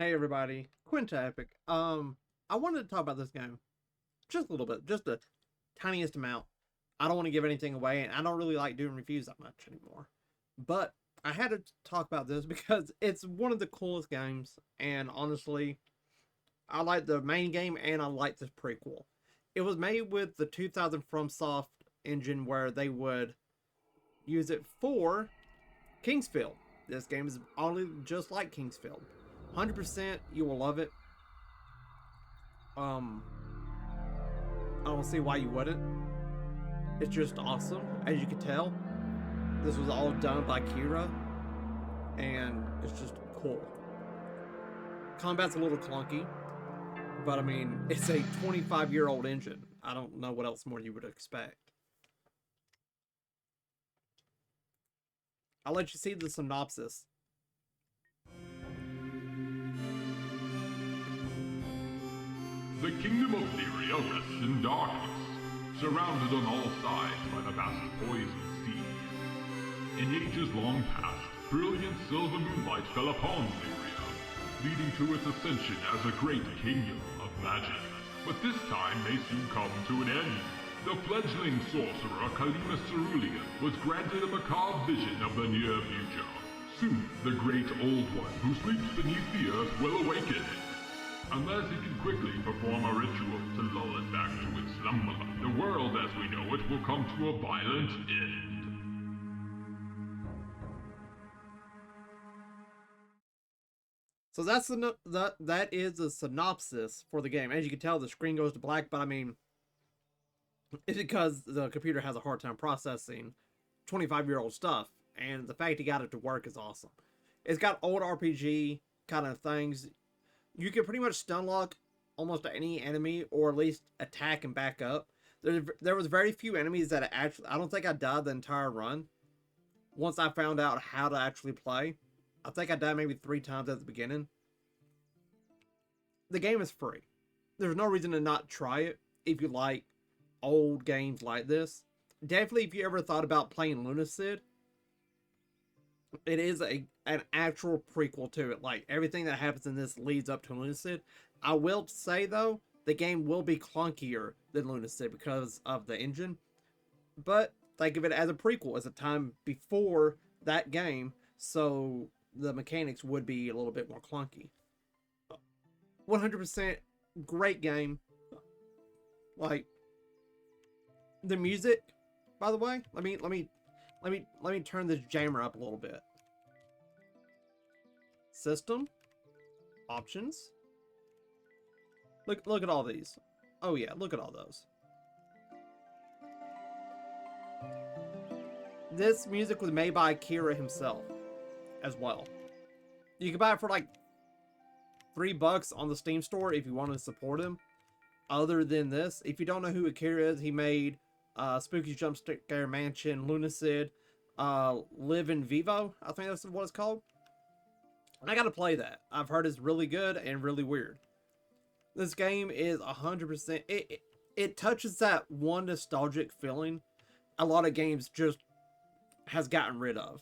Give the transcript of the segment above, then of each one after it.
Hey everybody, Quinta Epic. I wanted to talk about this game just a little bit, just the tiniest amount. I don't want to give anything away, and I don't really like doing reviews that much anymore. But I had to talk about this because it's one of the coolest games, and honestly, I like the main game and I like this prequel. It was made with the 2000 FromSoft engine where they would use it for Kingsfield. This game is only just like Kingsfield. 100%, you will love it. Um, I don't see why you wouldn't. It's just awesome, as you can tell. This was all done by Kira, and it's just cool. Combat's a little clunky, but I mean, it's a 25-year-old engine. I don't know what else more you would expect. I'll let you see the synopsis. The kingdom of Lyria rests in darkness, surrounded on all sides by the vast poison sea. In ages long past, brilliant silver moonlight fell upon Lyria, leading to its ascension as a great kingdom of magic. But this time may soon come to an end. The fledgling sorcerer Kalima Cerulean was granted a macabre vision of the near future. Soon, the great old one who sleeps beneath the earth will awaken. Unless he can quickly perform a ritual to lull it back to its slumber, the world as we know it will come to a violent end. So that is the synopsis for the game. As you can tell, the screen goes to black, but I mean, it's because the computer has a hard time processing 25-year-old stuff, and the fact he got it to work is awesome. It's got old RPG kind of things. You can pretty much stun lock almost any enemy, or at least attack and back up. There was very few enemies that I don't think I died the entire run. Once I found out how to actually play, I think I died maybe 3 times at the beginning. The game is free. There's no reason to not try it if you like old games like this. Definitely, if you ever thought about playing LUNACID, it is an actual prequel to it. Like, everything that happens in this leads up to LUNACID. I will say, though, the game will be clunkier than LUNACID because of the engine. But think of it as a prequel, as a time before that game, so the mechanics would be a little bit more clunky. 100% great game. Like, the music, by the way, let me turn this jammer up a little bit. System, options. Look at all these. Oh yeah, look at all those. This music was made by Kira himself as well. You can buy it for like $3 on the Steam store if you want to support him. Other than this, if you don't know who Akira is, he made Spooky's Jump Scare Mansion, LUNACID, Live in Vivo, I think that's what it's called. And I gotta play that. I've heard it's really good and really weird. This game is 100%. It touches that one nostalgic feeling a lot of games just has gotten rid of.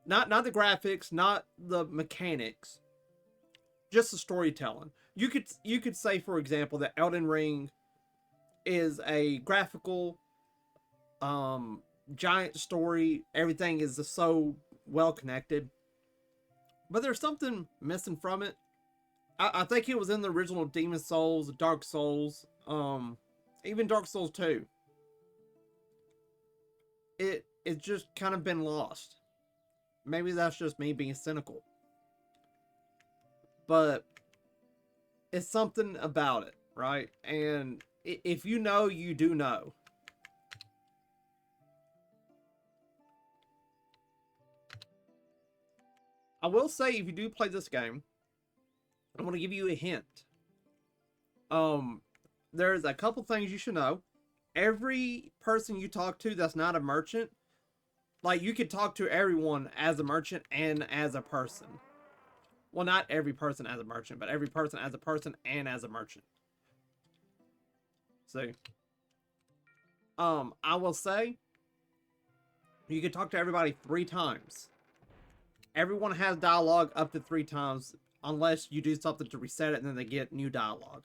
Not the graphics, not the mechanics, just the storytelling. You could say, for example, that Elden Ring is a graphical giant story. Everything is so well connected, but there's something missing from it. I think it was in the original Demon Souls, Dark Souls, even Dark Souls 2. It's just kind of been lost. Maybe that's just me being cynical, but it's something about it, right? And if you know, you do know. I will say, if you do play this game, I'm going to give you a hint. There's a couple things you should know. Every person you talk to that's not a merchant, like, you could talk to everyone as a merchant and as a person. Well, not every person as a merchant, but every person as a person and as a merchant. See? I will say, you can talk to everybody 3 times. Everyone has dialogue up to 3 times unless you do something to reset it and then they get new dialogue.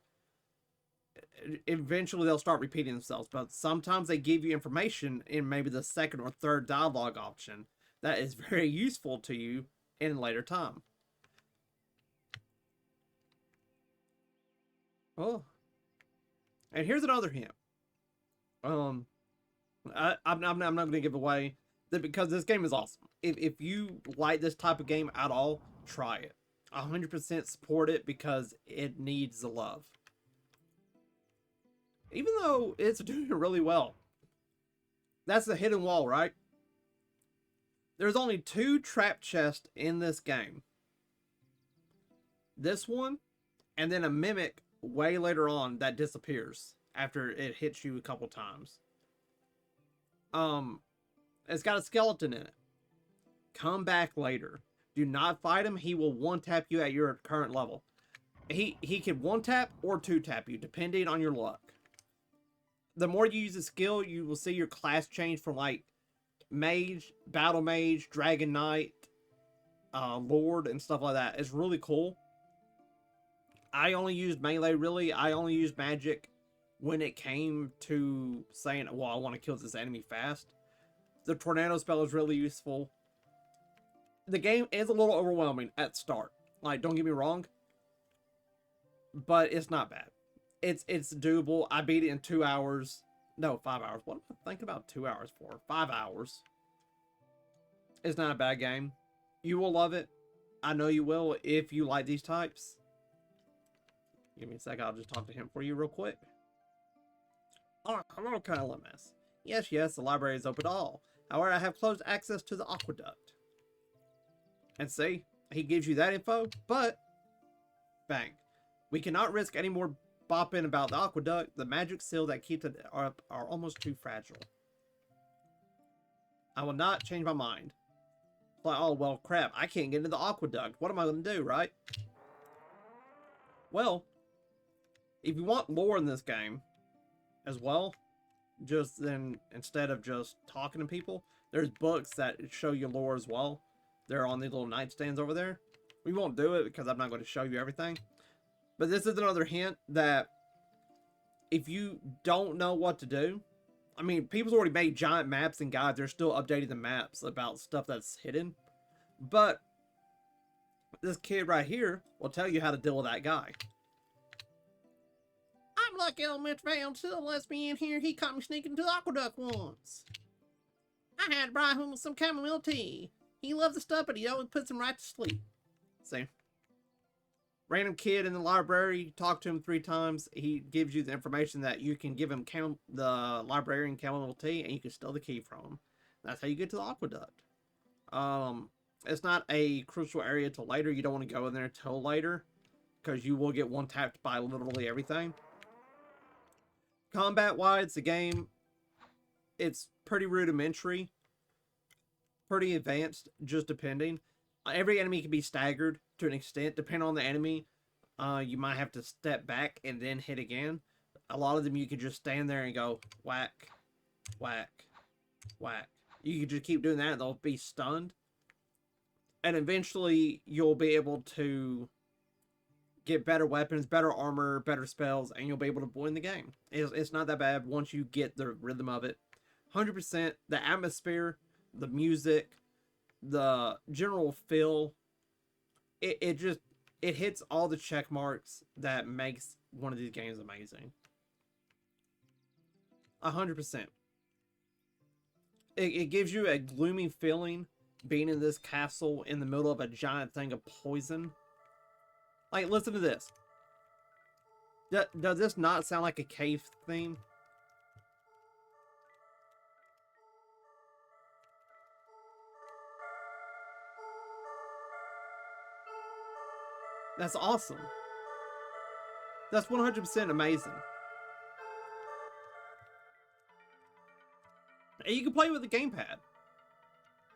Eventually they'll start repeating themselves, but sometimes they give you information in maybe the second or third dialogue option that is very useful to you in later time. Oh, and here's another hint. I'm not going to give away that because this game is awesome. If you like this type of game at all, try it. 100% support it because it needs the love. Even though it's doing really well. That's the hidden wall, right? There's only 2 trap chests in this game. This one, and then a mimic way later on that disappears after it hits you a couple times. It's got a skeleton in it. Come back later. Do not fight him. He will 1-tap you at your current level. He can 1-tap or 2-tap you, depending on your luck. The more you use the skill, you will see your class change from like mage, battle mage, dragon knight, lord, and stuff like that. It's really cool. I only used melee, really. I only used magic when it came to saying, well, I want to kill this enemy fast. The tornado spell is really useful. The game is a little overwhelming at start. Like, don't get me wrong. But it's not bad. It's doable. I beat it in 2 hours. No, 5 hours. What am I thinking about 2 hours for? 5 hours. It's not a bad game. You will love it. I know you will if you like these types. Give me a sec. I'll just talk to him for you real quick. Oh, hello, Colonel Lemes. Yes, the library is open to all. However, I have closed access to the aqueduct. And see, he gives you that info, but bang. We cannot risk any more bopping about the aqueduct. The magic seal that keeps it up are almost too fragile. I will not change my mind. It's like, oh, well, crap. I can't get into the aqueduct. What am I going to do, right? Well, if you want lore in this game as well, just then instead of just talking to people, there's books that show you lore as well. They're on these little nightstands over there. We won't do it because I'm not going to show you everything. But this is another hint that if you don't know what to do, I mean, people's already made giant maps and guides. They're still updating the maps about stuff that's hidden. But this kid right here will tell you how to deal with that guy. I'm lucky old Mitch Vale still lets me in here. He caught me sneaking to the aqueduct once. I had to bribe him with some chamomile tea. He loves the stuff, but he always puts him right to sleep. See? Random kid in the library, you talk to him 3 times, he gives you the information that you can give him the librarian chamomile tea, and you can steal the key from him. That's how you get to the aqueduct. It's not a crucial area till later. You don't want to go in there till later, because you will get 1-tapped by literally everything. Combat-wise, the game, it's pretty rudimentary, pretty advanced, just depending. Every enemy can be staggered to an extent. Depending on the enemy, you might have to step back and then hit again. A lot of them you can just stand there and go whack, whack, whack. You can just keep doing that and they'll be stunned. And eventually you'll be able to get better weapons, better armor, better spells, and you'll be able to win the game. It's not that bad once you get the rhythm of it. 100%, the atmosphere, the music, the general feel, it hits all the check marks that makes one of these games amazing. 100%. It gives you a gloomy feeling being in this castle in the middle of a giant thing of poison. Like, listen to this. Does this not sound like a cave theme? That's awesome. That's 100% amazing. And you can play with the gamepad.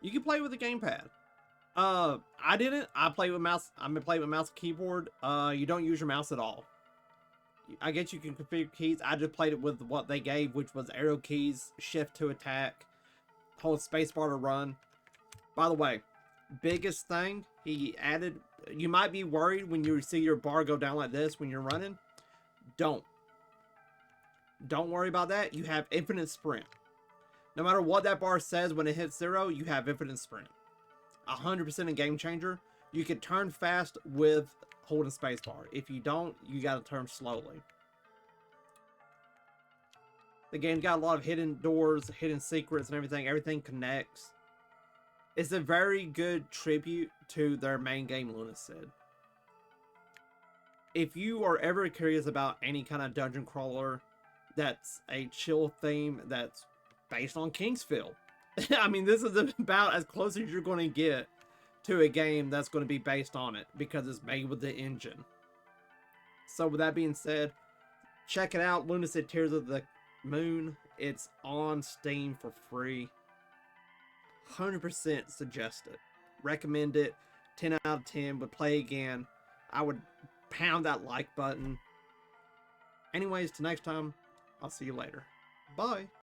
You can play with the gamepad. I didn't. I play with mouse. I'm gonna play with mouse and keyboard. You don't use your mouse at all. I guess you can configure keys. I just played it with what they gave, which was arrow keys, shift to attack, hold spacebar to run. By the way, biggest thing he added You might be worried when you see your bar go down like this when you're running. Don't worry about that. You have infinite sprint. No matter what that bar says when it hits 0, you have infinite sprint. 100% a game changer. You can turn fast with holding spacebar. If you don't, you gotta turn slowly. The game's got a lot of hidden doors, hidden secrets, and everything. Everything connects. It's a very good tribute to their main game, LUNACID. If you are ever curious about any kind of dungeon crawler that's a chill theme that's based on Kingsfield, I mean, this is about as close as you're going to get to a game that's going to be based on it because it's made with the engine. So with that being said, check it out, LUNACID Tears of the Moon. It's on Steam for free. 100% suggest it. Recommend it. 10 out of 10. Would play again. I would pound that like button. Anyways, till next time, I'll see you later. Bye.